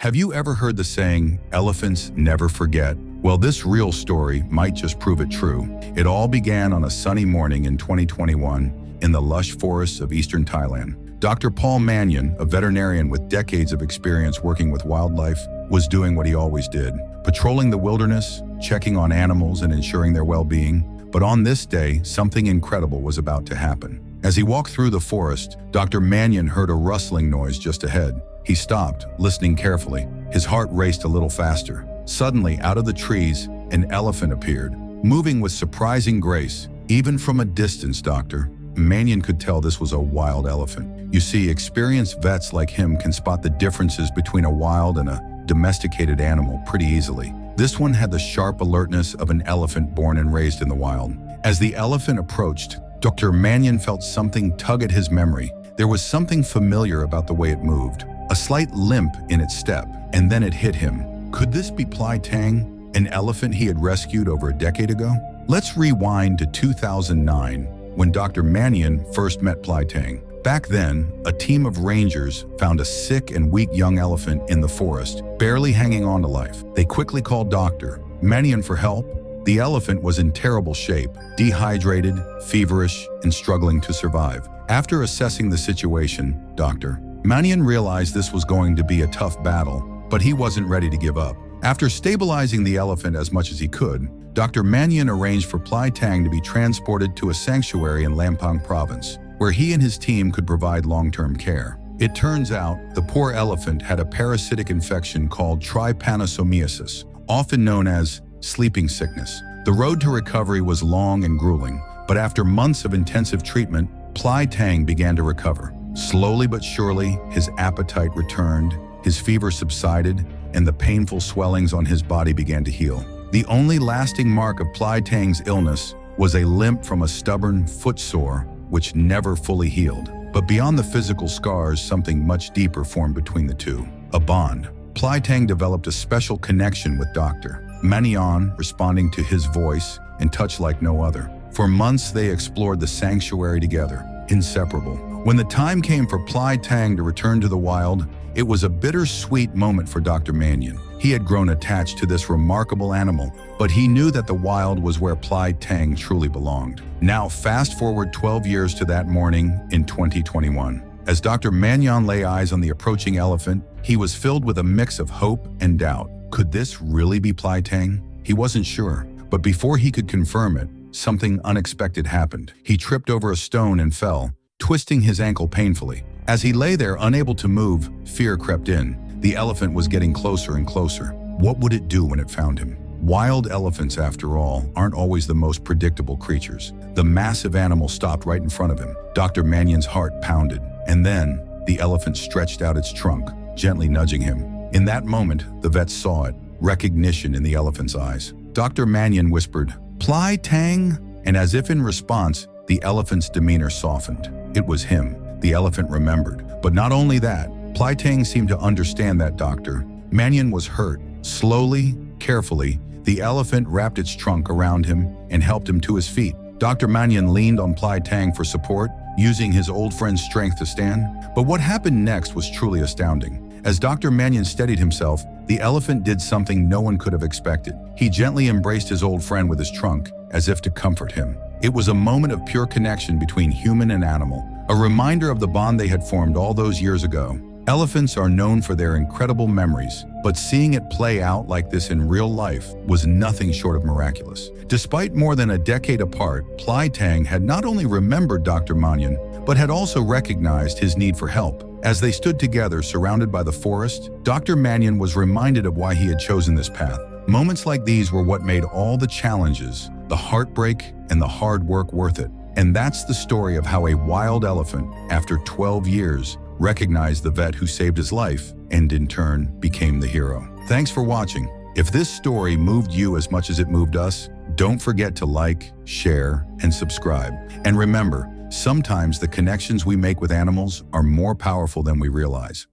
Have you ever heard the saying, elephants never forget? Well, this real story might just prove it true. It all began on a sunny morning in 2021 in the lush forests of eastern Thailand. Dr. Paul Manion, a veterinarian with decades of experience working with wildlife, was doing what he always did, patrolling the wilderness, checking on animals and ensuring their well-being. But on this day, something incredible was about to happen. As he walked through the forest, Dr. Manion heard a rustling noise just ahead. He stopped, listening carefully. His heart raced a little faster. Suddenly, out of the trees, an elephant appeared, moving with surprising grace. Even from a distance, Dr. Manion could tell this was a wild elephant. You see, experienced vets like him can spot the differences between a wild and a domesticated animal pretty easily. This one had the sharp alertness of an elephant born and raised in the wild. As the elephant approached, Dr. Manion felt something tug at his memory. There was something familiar about the way it moved, a slight limp in its step, and then it hit him. Could this be Plai Tang, an elephant he had rescued over a decade ago? Let's rewind to 2009, when Dr. Manion first met Plai Tang. Back then, a team of rangers found a sick and weak young elephant in the forest, barely hanging on to life. They quickly called Dr. Manion for help. The elephant was in terrible shape, dehydrated, feverish, and struggling to survive. After assessing the situation, Dr. Manion realized this was going to be a tough battle, but he wasn't ready to give up. After stabilizing the elephant as much as he could, Dr. Manion arranged for Plai Tang to be transported to a sanctuary in Lampang province, where he and his team could provide long-term care. It turns out the poor elephant had a parasitic infection called trypanosomiasis, often known as sleeping sickness. The road to recovery was long and grueling, but after months of intensive treatment, Plai Tang began to recover. Slowly but surely, his appetite returned, his fever subsided, and the painful swellings on his body began to heal. The only lasting mark of Plai Tang's illness was a limp from a stubborn foot sore, which never fully healed. But beyond the physical scars, something much deeper formed between the two, a bond. Plai Tang developed a special connection with Dr. Manion, responding to his voice and touch like no other. For months, they explored the sanctuary together, inseparable. When the time came for Plai Tang to return to the wild, it was a bittersweet moment for Dr. Manion. He had grown attached to this remarkable animal, but he knew that the wild was where Plai Tang truly belonged. Now, fast forward 12 years to that morning in 2021. As Dr. Manion lay eyes on the approaching elephant, he was filled with a mix of hope and doubt. Could this really be Plai Tang? He wasn't sure, but before he could confirm it, something unexpected happened. He tripped over a stone and fell, twisting his ankle painfully. As he lay there unable to move, fear crept in. The elephant was getting closer and closer. What would it do when it found him? Wild elephants, after all, aren't always the most predictable creatures. The massive animal stopped right in front of him. Dr. Manion's heart pounded, and then the elephant stretched out its trunk, gently nudging him. In that moment, the vet saw it, recognition in the elephant's eyes. Dr. Manion whispered, "Plai Tang?" And as if in response, the elephant's demeanor softened. It was him. The elephant remembered. But not only that, Plai Tang seemed to understand that Dr. Manion was hurt. Slowly, carefully, the elephant wrapped its trunk around him and helped him to his feet. Dr. Manion leaned on Plai Tang for support, using his old friend's strength to stand. But what happened next was truly astounding. As Dr. Manion steadied himself, the elephant did something no one could have expected. He gently embraced his old friend with his trunk, as if to comfort him. It was a moment of pure connection between human and animal, a reminder of the bond they had formed all those years ago. Elephants are known for their incredible memories, but seeing it play out like this in real life was nothing short of miraculous. Despite more than a decade apart, Plai Tang had not only remembered Dr. Manion, but had also recognized his need for help. As they stood together, surrounded by the forest, Dr. Manion was reminded of why he had chosen this path. Moments like these were what made all the challenges, the heartbreak, and the hard work worth it. And that's the story of how a wild elephant, after 12 years, recognized the vet who saved his life and in turn became the hero. Thanks for watching. If this story moved you as much as it moved us, don't forget to like, share, and subscribe. And remember, sometimes the connections we make with animals are more powerful than we realize.